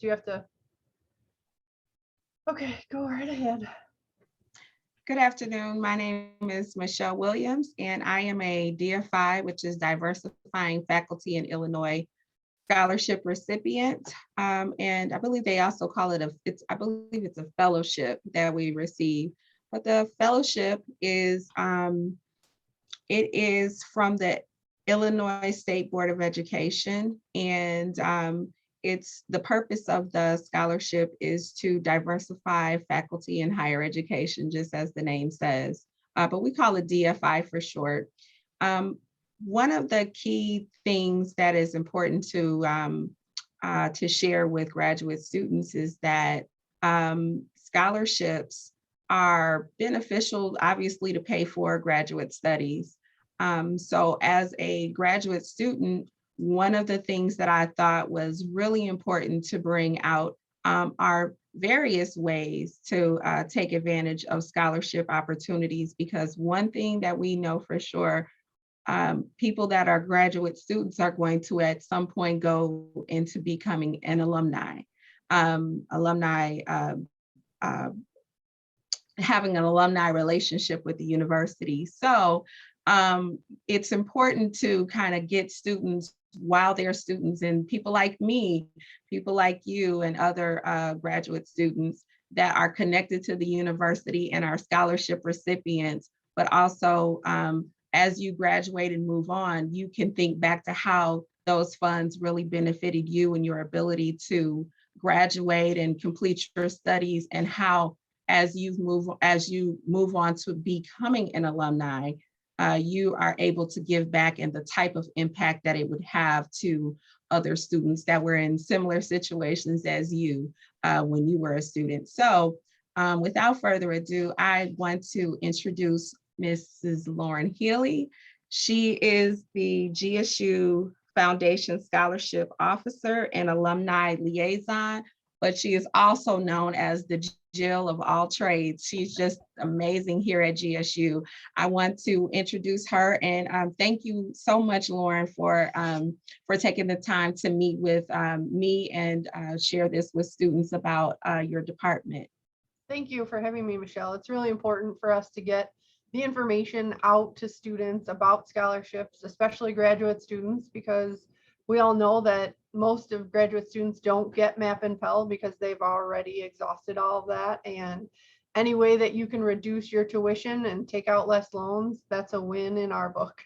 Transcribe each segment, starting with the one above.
Do you have to? Okay, go right ahead. Good afternoon. My name is Michelle Williams, and I am a DFI, which is Diversifying Faculty in Illinois Scholarship recipient. And I believe they also call it I believe it's a fellowship that we receive. But the fellowship is, it is from the Illinois State Board of Education, and it's the purpose of the scholarship is to diversify faculty in higher education, just as the name says. But we call it DFI for short. One of the key things that is important to share with graduate students is that scholarships are beneficial, obviously, to pay for graduate studies. So as a graduate student, one of the things that I thought was really important to bring out are various ways to take advantage of scholarship opportunities, because one thing that we know for sure, people that are graduate students are going to at some point go into becoming an alumni. Having an alumni relationship with the university. So it's important to kind of get students while they're students, and people like me, people like you and other graduate students that are connected to the university and are scholarship recipients, but also as you graduate and move on, you can think back to how those funds really benefited you and your ability to graduate and complete your studies, and how as you move on to becoming an alumni, you are able to give back, and the type of impact that it would have to other students that were in similar situations as you when you were a student. So without further ado, I want to introduce Mrs. Lauren Healy. She is the GSU Foundation Scholarship Officer and Alumni Liaison, but she is also known as the Jill of all trades. She's just amazing here at GSU. I want to introduce her, and thank you so much, Lauren, for taking the time to meet with me and share this with students about your department. Thank you for having me, Michelle. It's really important for us to get the information out to students about scholarships, especially graduate students, because we all know that most of graduate students don't get MAP and Pell because they've already exhausted all of that. And any way that you can reduce your tuition and take out less loans, that's a win in our book.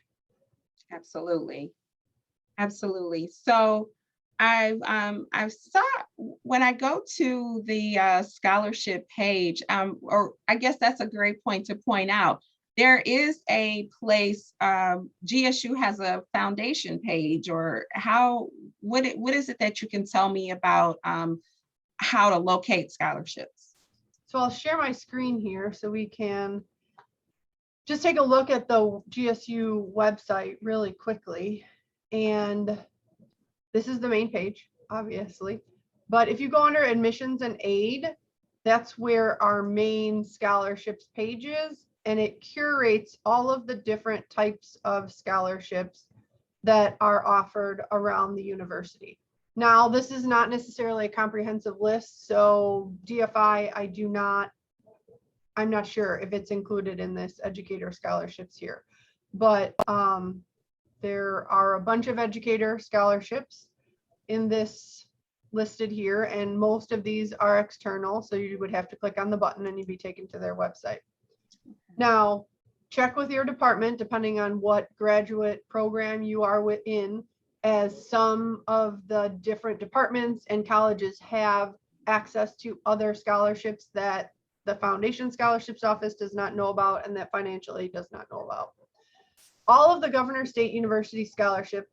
Absolutely. Absolutely. So I've saw when I go to the scholarship page, or I guess that's a great point to point out. There is a place, GSU has a foundation page, or what is it that you can tell me about how to locate scholarships? So I'll share my screen here so we can just take a look at the GSU website really quickly. And this is the main page, obviously. But if you go under admissions and aid, that's where our main scholarships page is. And it curates all of the different types of scholarships that are offered around the university. Now, this is not necessarily a comprehensive list, so DFI, I'm not sure if it's included in this educator scholarships here, but there are a bunch of educator scholarships in this listed here, and most of these are external, so you would have to click on the button and you'd be taken to their website. Now, check with your department, depending on what graduate program you are within, as some of the different departments and colleges have access to other scholarships that the Foundation Scholarships Office does not know about and that financial aid does not know about. All of the Governor State University Scholarship,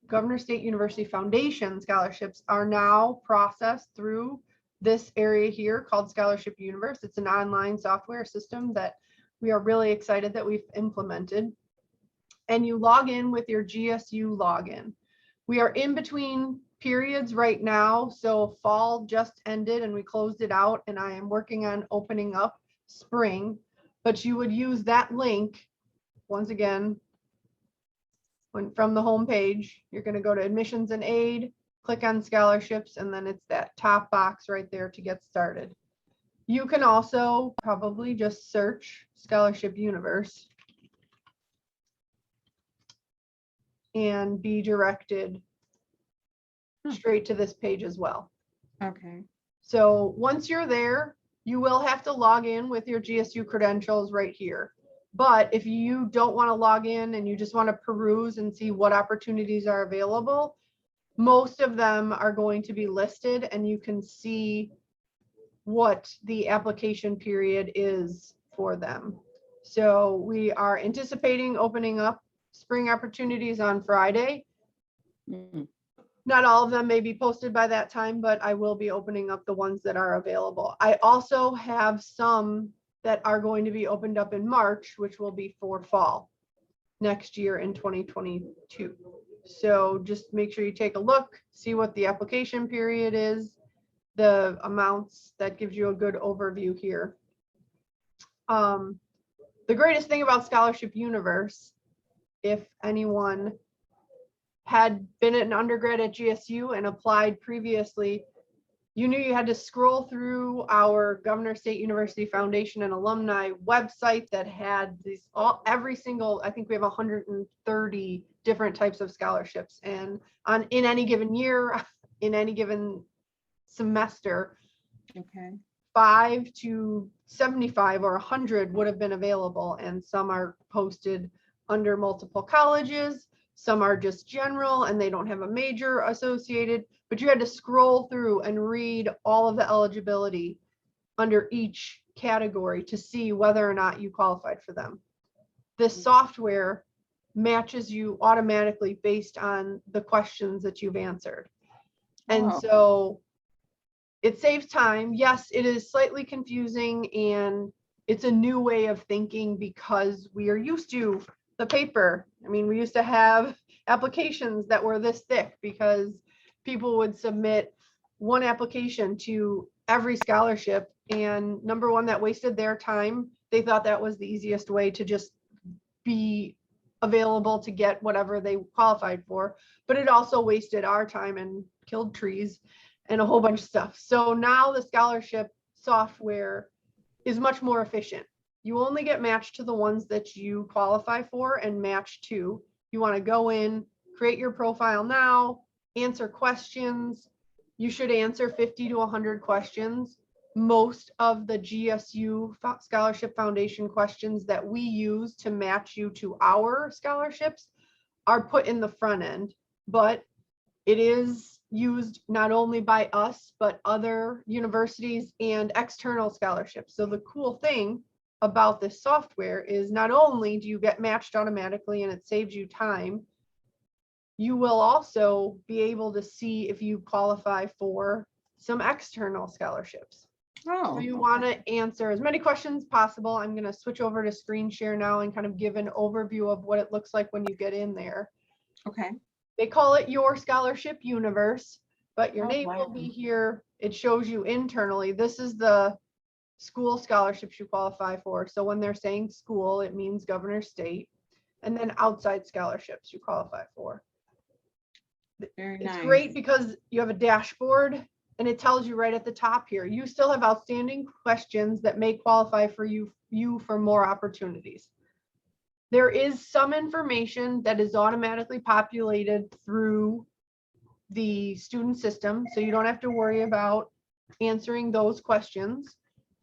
Governor State University Foundation scholarships are now processed through this area here called Scholarship Universe. It's an online software system that we are really excited that we've implemented. And you log in with your GSU login. We are in between periods right now. So fall just ended and we closed it out, and I am working on opening up spring, but you would use that link once again. From the home page, you're going to go to admissions and aid, click on scholarships, and then it's that top box right there to get started. You can also probably just search Scholarship Universe and be directed straight to this page as well. Okay. So once you're there, you will have to log in with your GSU credentials right here. But if you don't want to log in and you just want to peruse and see what opportunities are available, most of them are going to be listed, and you can see what the application period is for them. So we are anticipating opening up spring opportunities on Friday. Mhm. Not all of them may be posted by that time, but I will be opening up the ones that are available. I also have some that are going to be opened up in March, which will be for fall next year in 2022. So just make sure you take a look, see what the application period is, the amounts. That gives you a good overview here. The greatest thing about Scholarship Universe, if anyone had been an undergrad at GSU and applied previously, you knew you had to scroll through our Governor State University Foundation and alumni website that had these every single, I think we have 130 different types of scholarships, and in any given year, in any given semester, Okay. 5 to 75 or 100 would have been available, and some are posted under multiple colleges, some are just general and they don't have a major associated, but you had to scroll through and read all of the eligibility under each category to see whether or not you qualified for them. This software matches you automatically based on the questions that you've answered. And so it saves time. Yes, it is slightly confusing, and it's a new way of thinking because we are used to the paper. I mean, we used to have applications that were this thick because people would submit one application to every scholarship, and number one, that wasted their time. They thought that was the easiest way to just be available to get whatever they qualified for, but it also wasted our time and killed trees and a whole bunch of stuff. So now the scholarship software is much more efficient. You only get matched to the ones that you qualify for and match to. You want to go in, create your profile now, answer questions. You should answer 50 to 100 questions. Most of the GSU Scholarship Foundation questions that we use to match you to our scholarships are put in the front end, but it is used not only by us, but other universities and external scholarships. So the cool thing about this software is not only do you get matched automatically and it saves you time, you will also be able to see if you qualify for some external scholarships. So you want to answer as many questions as possible. I'm going to switch over to screen share now and kind of give an overview of what it looks like when you get in there. Okay. They call it your Scholarship Universe, but your Oh, name wow. will be here. It shows you internally. This is the school scholarships you qualify for. So when they're saying school, it means Governor State, and then outside scholarships you qualify for. Very It's nice. great because you have a dashboard and it tells you right at the top here, you still have outstanding questions that may qualify for you for more opportunities. There is some information that is automatically populated through the student system, so you don't have to worry about answering those questions,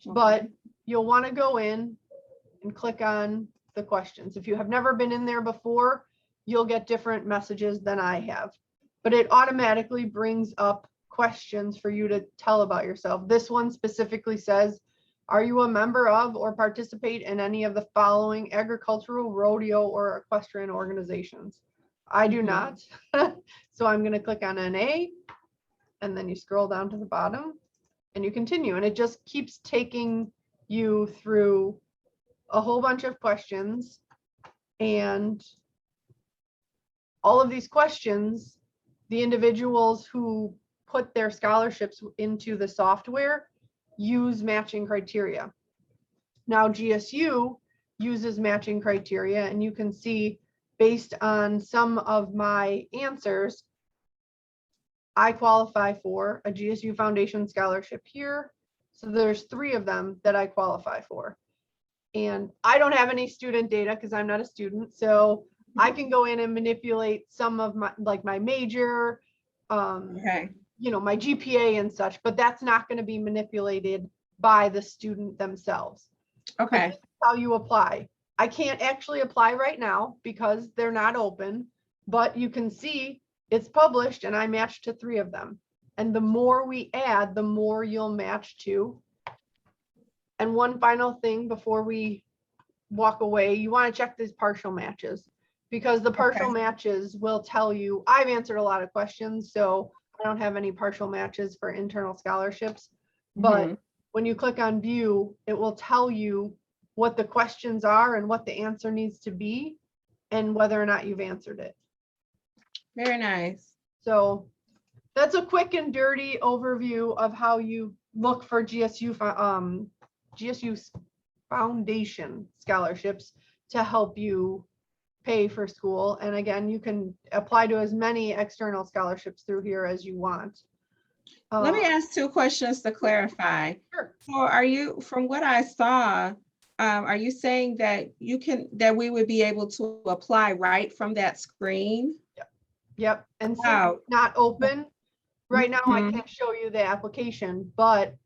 but you'll want to go in and click on the questions. If you have never been in there before, you'll get different messages than I have, but it automatically brings up questions for you to tell about yourself. This one specifically says, are you a member of or participate in any of the following agricultural, rodeo, or equestrian organizations? I do not. So I'm going to click on NA, and then you scroll down to the bottom and you continue. And it just keeps taking you through a whole bunch of questions. And all of these questions, the individuals who put their scholarships into the software use matching criteria. Now GSU uses matching criteria, and you can see based on some of my answers, I qualify for a GSU Foundation scholarship here. So there's 3 of them that I qualify for. And I don't have any student data because I'm not a student. So I can go in and manipulate some of my, like my major, Okay. you know, my GPA and such, but that's not going to be manipulated by the student themselves. Okay. How you apply. I can't actually apply right now because they're not open, but you can see it's published and I matched to 3 of them. And the more we add, the more you'll match to. And one final thing before we walk away, you want to check these partial matches, because the partial matches will tell you, I've answered a lot of questions, so I don't have any partial matches for internal scholarships. But when you click on view, it will tell you what the questions are and what the answer needs to be and whether or not you've answered it. Very nice. So that's a quick and dirty overview of how you look for GSU Foundation scholarships to help you pay for school. And again, you can apply to as many external scholarships through here as you want. Let me ask 2 questions to clarify. Sure. So are you, from what I saw, are you saying that that we would be able to apply right from that screen? Yep. And since Wow. it's not open right now, I can't show you the application, but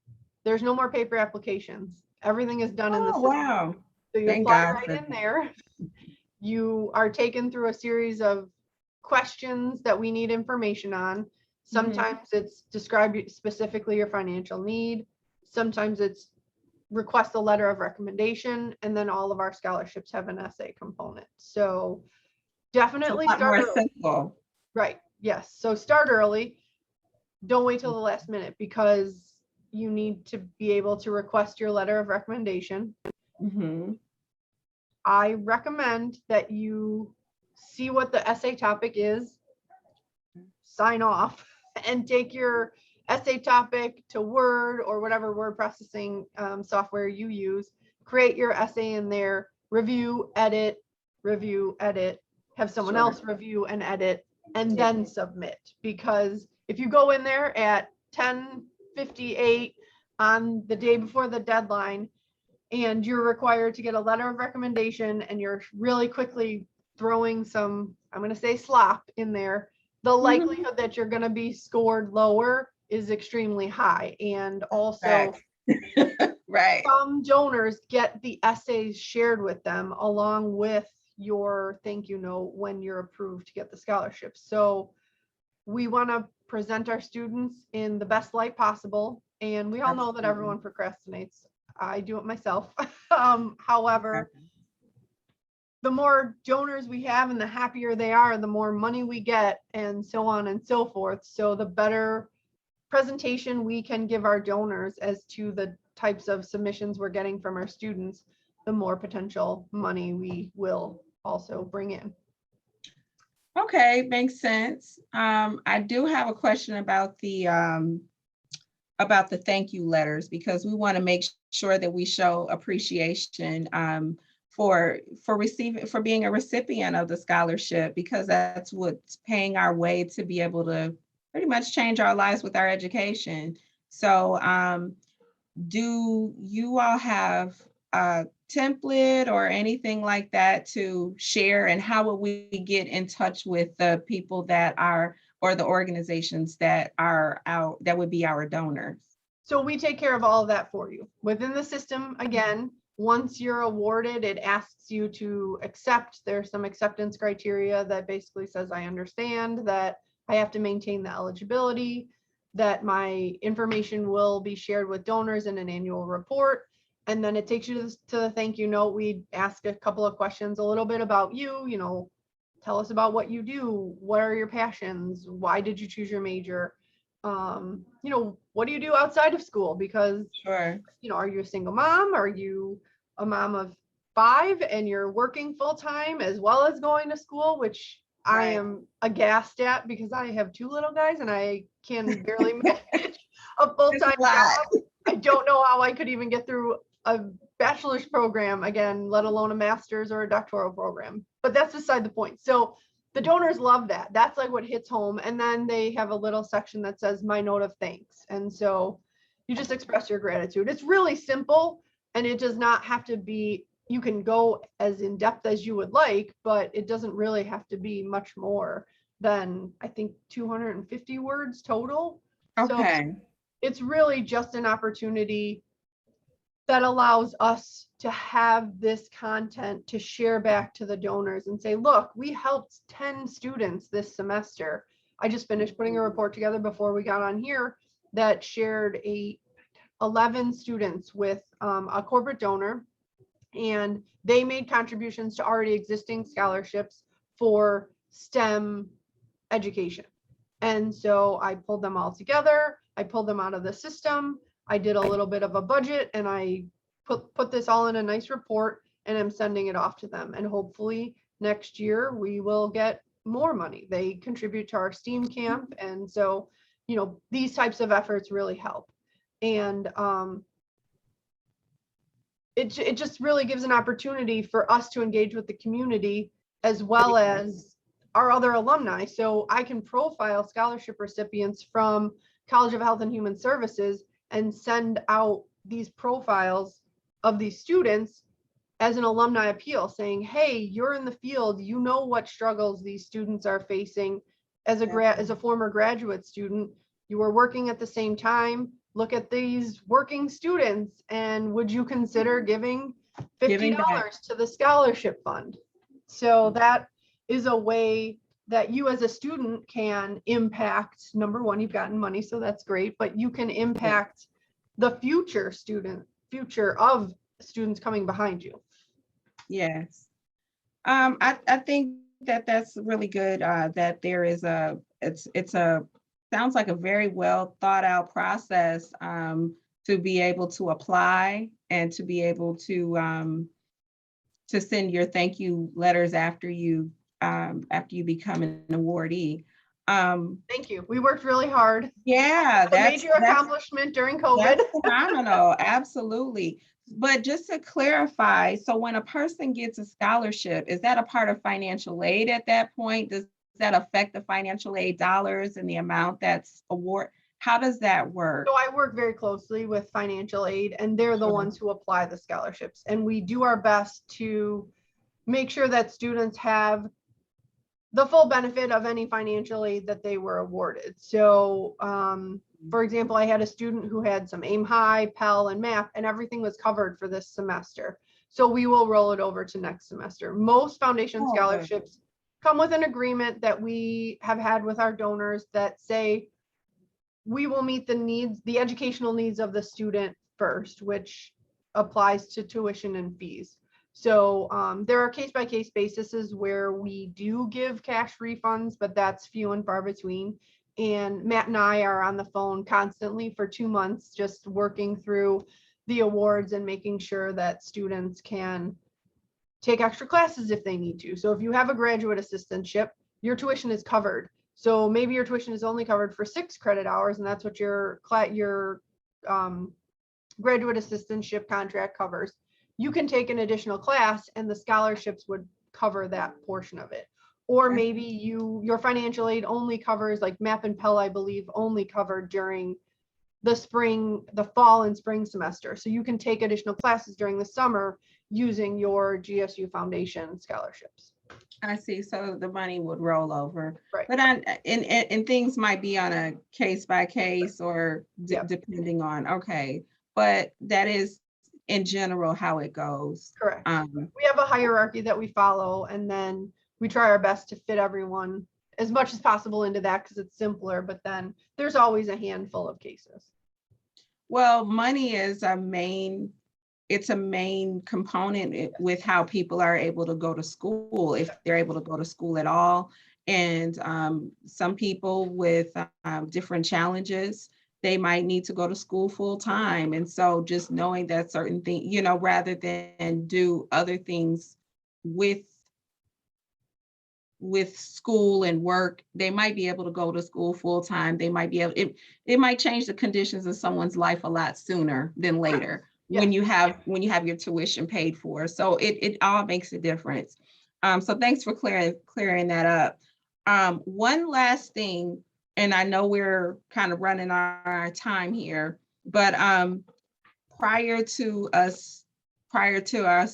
there's no more paper applications. Everything is done in the system. Wow. So you Thank apply God right for in there. You are taken through a series of questions that we need information on. Sometimes it's describe specifically your financial need. Sometimes it's request a letter of recommendation, and then all of our scholarships have an essay component. So definitely It's a lot start more early. simple. Right. Yes. So start early. Don't wait till the last minute, because you need to be able to request your letter of recommendation. I recommend that you see what the essay topic is, sign off, and take your essay topic to Word or whatever word processing software you use. Create your essay in there, review, edit, have someone else review and edit, and then submit. Because if you go in there at 10:58 on the day before the deadline, and you're required to get a letter of recommendation, and you're really quickly throwing some, I'm going to say slop in there, the likelihood that you're going to be scored lower is extremely high. And also, some donors get the essays shared with them along with your thank you note when you're approved to get the scholarship. So we want to present our students in the best light possible. And we all know that everyone procrastinates. I do it myself. However, the more donors we have and the happier they are, the more money we get, and so on and so forth. So the better presentation we can give our donors as to the types of submissions we're getting from our students, the more potential money we will also bring in. Okay, makes sense. I do have a question about the thank you letters, because we want to make sure that we show appreciation for being a recipient of the scholarship, because that's what's paying our way to be able to pretty much change our lives with our education. So do you all have a template or anything like that to share, and how would we get in touch with the people that are, or the organizations that are out, that would be our donors? So we take care of all of that for you within the system. Again, once you're awarded, it asks you to accept. There's some acceptance criteria that basically says, I understand that I have to maintain the eligibility, that my information will be shared with donors in an annual report. And then it takes you to the thank you note. We ask a couple of questions, a little bit about you, you know, tell us about what you do. What are your passions? Why did you choose your major? You know, what do you do outside of school? Because, you know, are you a single mom? Are you a mom of 5 and you're working full time as well as going to school, which I am aghast at, because I have 2 little guys and I can barely manage a full-time job. I don't know how I could even get through a bachelor's program again, let alone a master's or a doctoral program, but that's beside the point. So the donors love that. That's like what hits home. And then they have a little section that says my note of thanks. And so you just express your gratitude. It's really simple, and it does not have to be, you can go as in depth as you would like, but it doesn't really have to be much more than, I think, 250 words total. So Okay. it's really just an opportunity that allows us to have this content to share back to the donors and say, look, we helped 10 students this semester. I just finished putting a report together before we got on here that shared 11 students with a corporate donor, and they made contributions to already existing scholarships for STEM education. And so I pulled them all together. I pulled them out of the system. I did a little bit of a budget, and I put this all in a nice report, and I'm sending it off to them. And hopefully next year we will get more money. They contribute to our STEAM camp. And so, you know, these types of efforts really help. And it just really gives an opportunity for us to engage with the community as well as our other alumni. So I can profile scholarship recipients from College of Health and Human Services and send out these profiles of these students as an alumni appeal, saying, hey, you're in the field, you know what struggles these students are facing. As a former graduate student, you were working at the same time. Look at these working students, and would you consider giving $50 to the scholarship fund? So that is a way that you as a student can impact. Number one, you've gotten money, so that's great, but you can impact the future of students coming behind you. Yes. I think that that's really good, that there is sounds like a very well thought out process, to be able to apply and to be able to send your thank you letters after you become an awardee. Thank you. We worked really hard. Yeah, A major accomplishment during COVID. That's phenomenal. Absolutely. But just to clarify, so when a person gets a scholarship, is that a part of financial aid at that point? Does that affect the financial aid dollars and the amount that's award? How does that work? So I work very closely with financial aid, and they're the ones who apply the scholarships. And we do our best to make sure that students have the full benefit of any financial aid that they were awarded. So, for example, I had a student who had some AIM High, Pell, and MAP, and everything was covered for this semester. So we will roll it over to next semester. Most foundation scholarships come with an agreement that we have had with our donors that say we will meet the needs, the educational needs of the student first, which applies to tuition and fees. So there are case-by-case bases where we do give cash refunds, but that's few and far between. And Matt and I are on the phone constantly for 2 months, just working through the awards and making sure that students can take extra classes if they need to. So if you have a graduate assistantship, your tuition is covered. So maybe your tuition is only covered for 6 credit hours, and that's what your graduate assistantship contract covers. You can take an additional class and the scholarships would cover that portion of it. Or maybe your financial aid only covers, like MAP and Pell, I believe, only covered during the fall and spring semester. So you can take additional classes during the summer using your GSU Foundation scholarships. I see. So the money would roll over. Right. But and things might be on a case by case or depending on, okay. But that is in general how it goes. Correct. We have a hierarchy that we follow, and then we try our best to fit everyone as much as possible into that because it's simpler, but then there's always a handful of cases. Well, money is a main component with how people are able to go to school, if they're able to go to school at all. And some people with different challenges, they might need to go to school full time. And so just knowing that certain things, rather than do other things with school and work, they might be able to go to school full time. They might be able, it might change the conditions of someone's life a lot sooner than later when you have your tuition paid for. So it all makes a difference. So thanks for clearing that up. One last thing, and I know we're kind of running on our time here, but prior to us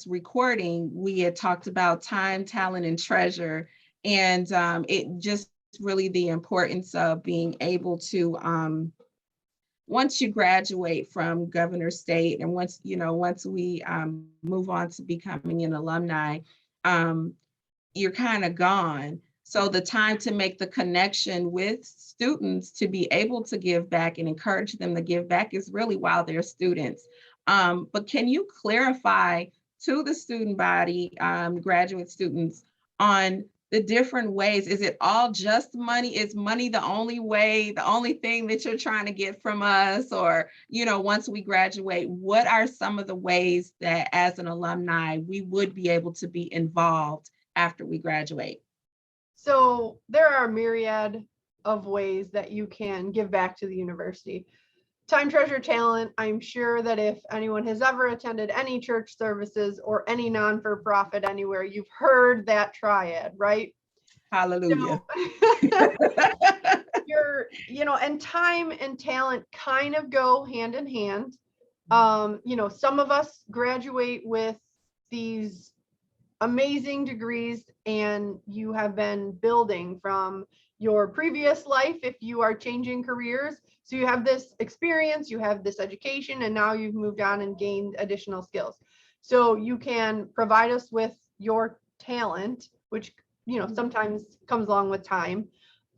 recording, we had talked about time, talent, and treasure, and it just really the importance of being able to once you graduate from Governor State, and once we move on to becoming an alumni, you're kind of gone. So the time to make the connection with students to be able to give back and encourage them to give back is really while they're students. But can you clarify to the student body, graduate students, on the different ways? Is it all just money? Is money the only way, the only thing that you're trying to get from us? Or, once we graduate, what are some of the ways that as an alumni, we would be able to be involved after we graduate? So there are a myriad of ways that you can give back to the university. Time, treasure, talent. I'm sure that if anyone has ever attended any church services or any non-for-profit anywhere, you've heard that triad, right? Hallelujah. So, and time and talent kind of go hand in hand. Some of us graduate with these amazing degrees, and you have been building from your previous life if you are changing careers. So you have this experience, you have this education, and now you've moved on and gained additional skills. So you can provide us with your talent, which sometimes comes along with time,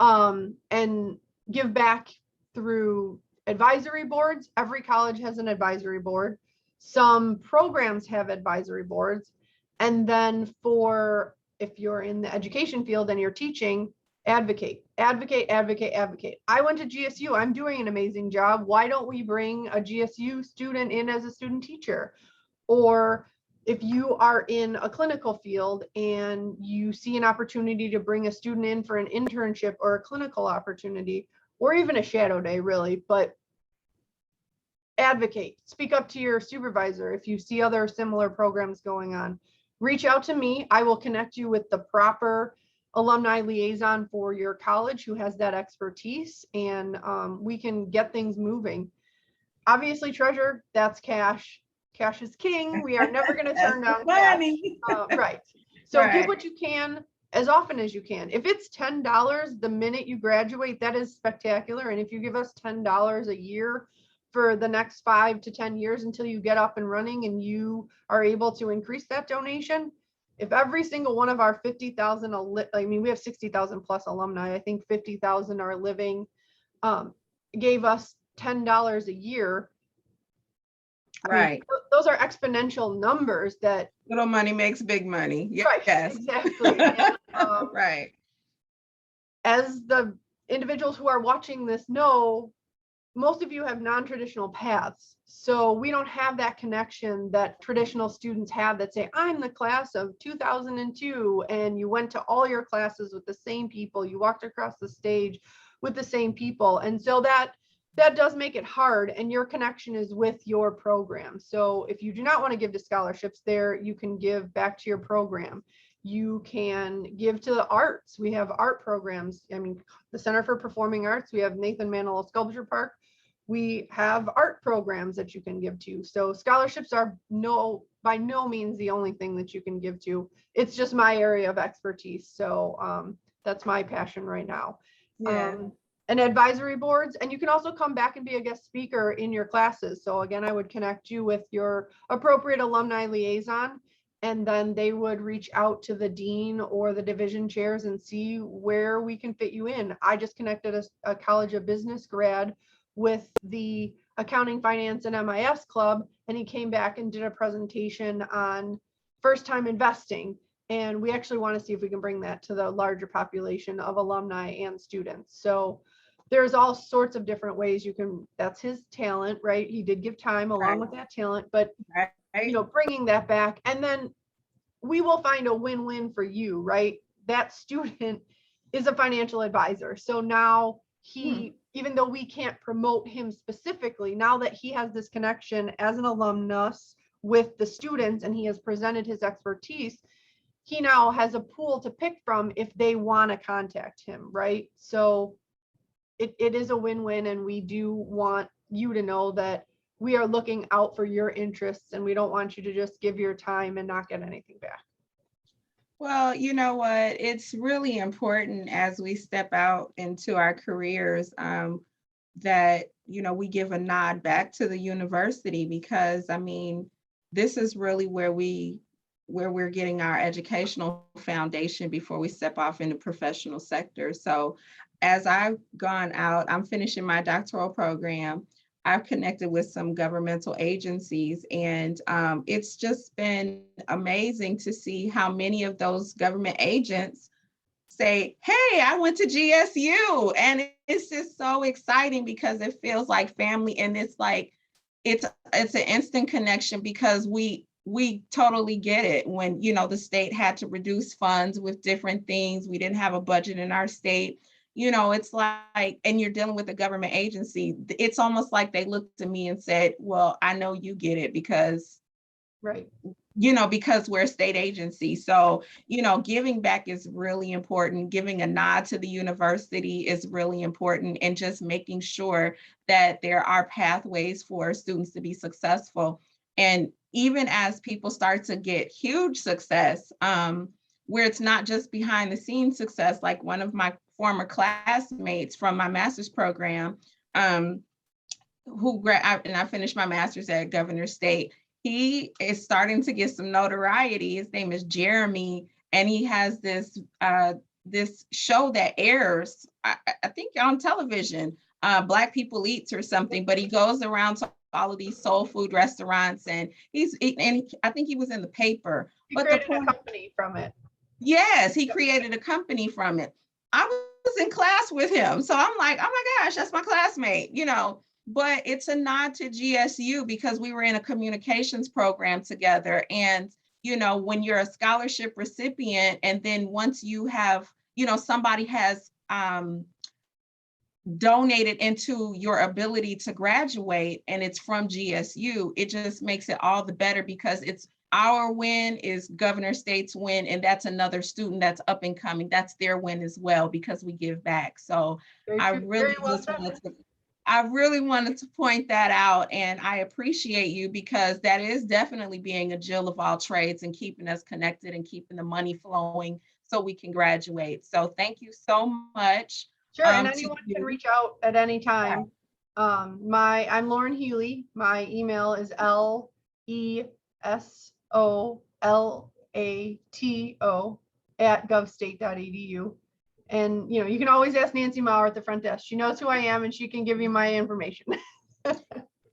and give back through advisory boards. Every college has an advisory board. Some programs have advisory boards. And then if you're in the education field and you're teaching, advocate. I went to GSU. I'm doing an amazing job. Why don't we bring a GSU student in as a student teacher? Or if you are in a clinical field and you see an opportunity to bring a student in for an internship or a clinical opportunity, or even a shadow day, really, but advocate. Speak up to your supervisor if you see other similar programs going on. Reach out to me. I will connect you with the proper alumni liaison for your college who has that expertise, and we can get things moving. Obviously, treasure, that's cash. Cash is king. We are never going to turn down money. Right. So give what you can as often as you can. If it's $10 the minute you graduate, that is spectacular. And if you give us $10 a year for the next 5 to 10 years until you get up and running and you are able to increase that donation, if every single one of our 50,000, we have 60,000 plus alumni, I think 50,000 are living, gave us $10 a year. Right. Those are exponential numbers that little money makes big money. Yes. Right, exactly. And, right. As the individuals who are watching this know, most of you have non-traditional paths. So we don't have that connection that traditional students have that say, I'm the class of 2002, and you went to all your classes with the same people, you walked across the stage with the same people. And so that does make it hard, and your connection is with your program. So if you do not want to give to scholarships there, you can give back to your program. You can give to the arts. We have art programs. The Center for Performing Arts, we have Nathan Manilow Sculpture Park. We have art programs that you can give to. So scholarships are by no means the only thing that you can give to. It's just my area of expertise. So that's my passion right now. Yeah. And advisory boards, and you can also come back and be a guest speaker in your classes. So again, I would connect you with your appropriate alumni liaison, and then they would reach out to the dean or the division chairs and see where we can fit you in. I just connected a College of Business grad with the accounting, finance, and MIS club, and he came back and did a presentation on first time investing. And we actually want to see if we can bring that to the larger population of alumni and students. So there's all sorts of different ways you can, that's his talent, right? He did give time along with that talent, but bringing that back, and then we will find a win-win for you, right? That student is a financial advisor. So now he, even though we can't promote him specifically, now that he has this connection as an alumnus with the students and he has presented his expertise, he now has a pool to pick from if they want to contact him, right? So it is a win-win, and we do want you to know that we are looking out for your interests, and we don't want you to just give your time and not get anything back. Well, you know what? It's really important as we step out into our careers, that, we give a nod back to the university, because I mean, this is really where we're getting our educational foundation before we step off in the professional sector. So as I've gone out, I'm finishing my doctoral program. I've connected with some governmental agencies, and it's just been amazing to see how many of those government agents say, hey, I went to GSU. And it's just so exciting because it feels like family. And it's like, it's an instant connection, because we totally get it when, the state had to reduce funds with different things. We didn't have a budget in our state. It's like, and you're dealing with a government agency. It's almost like they looked at me and said, well, I know you get it because, Right. because we're a state agency. So, giving back is really important. Giving a nod to the university is really important, and just making sure that there are pathways for students to be successful. And even as people start to get huge success, where it's not just behind the scenes success, like one of my former classmates from my master's program, and I finished my master's at Governor State. He is starting to get some notoriety. His name is Jeremy, and he has this show that airs, I think, on television, Black People Eats or something. But he goes around to all of these soul food restaurants, and I think he was in the paper. He But created a company from it. Yes, he created a company from it. I was in class with him, so I'm like, oh my gosh, that's my classmate, But it's a nod to GSU, because we were in a communications program together. And, when you're a scholarship recipient, and then once you have, somebody has donated into your ability to graduate, and it's from GSU, it just makes it all the better, because it's our win is Governor State's win, and that's another student that's up and coming. That's their win as well, because we give back. So I really wanted to point that out, and I appreciate you, because that is definitely being a Jill of all trades and keeping us connected and keeping the money flowing so we can graduate. So thank you so much. Sure, and anyone can reach out at any time. I'm Lauren Healy. My email is lesolalato@govstate.edu. And you can always ask Nancy Maurer at the front desk. She knows who I am, and she can give you my information.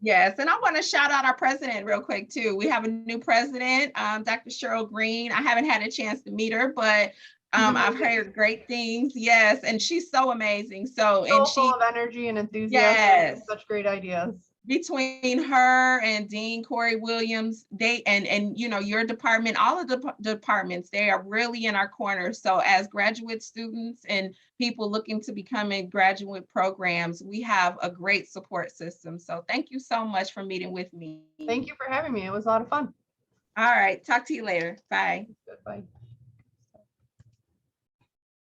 Yes, and I want to shout out our president real quick too. We have a new president, Dr. Cheryl Green. I haven't had a chance to meet her, but I've heard great things. Yes, and she's so amazing. So full of energy and enthusiasm. Yes, and such great ideas. Between her and Dean Corey Williams, they and your department, all of the departments, they are really in our corner. So as graduate students and people looking to become in graduate programs, we have a great support system. So thank you so much for meeting with me. Thank you for having me. It was a lot of fun. All right, talk to you later. Bye. Goodbye.